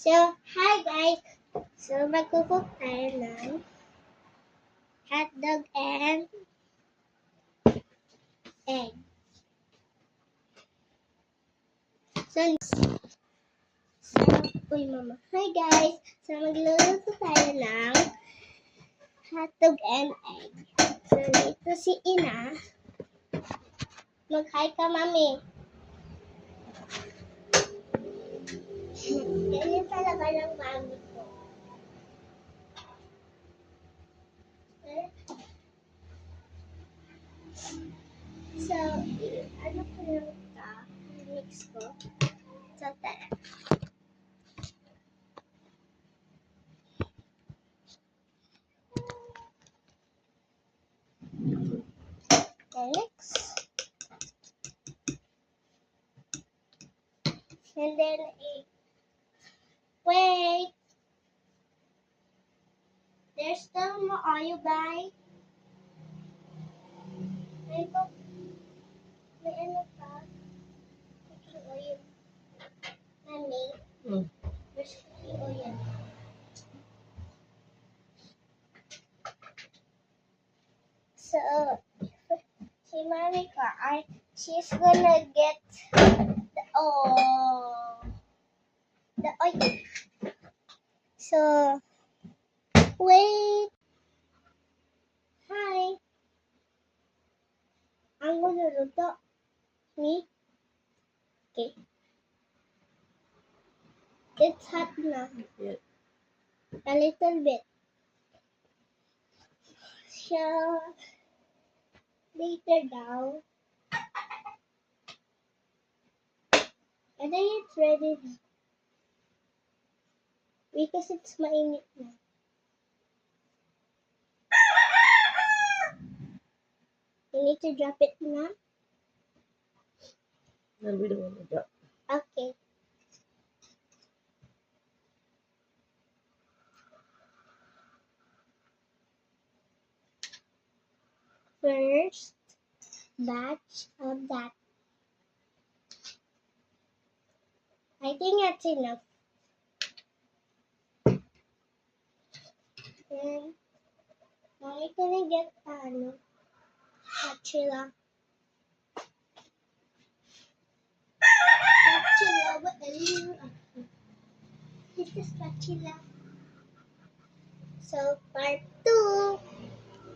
So, hi guys! So, magkukook tayo ng hotdog and egg. Mama. Hi guys! So, magluluto tayo ng hotdog and egg. So, dito si Ina. Mag-hi ka, Mami. Ganyan talaga ng mami ko. So, ano ko lang ito? Mix ko. So, tara. Mix. And then, wait. There's still more oil, guys. May ano pa? Cooking oil. Mami. There's cooking oil. So, si Mami ko, she's gonna get the oil. So, wait. Hi. Ang magluluto ni okay. It's hot na. A little bit. So, later daw. And then it's ready na. Because it's mainit na. You need to drop it na? No, we don't want to drop. Okay. First batch of that. I think that's enough. And I'm gonna get spatula. Spatula, what are you? It's a spatula. So part 2.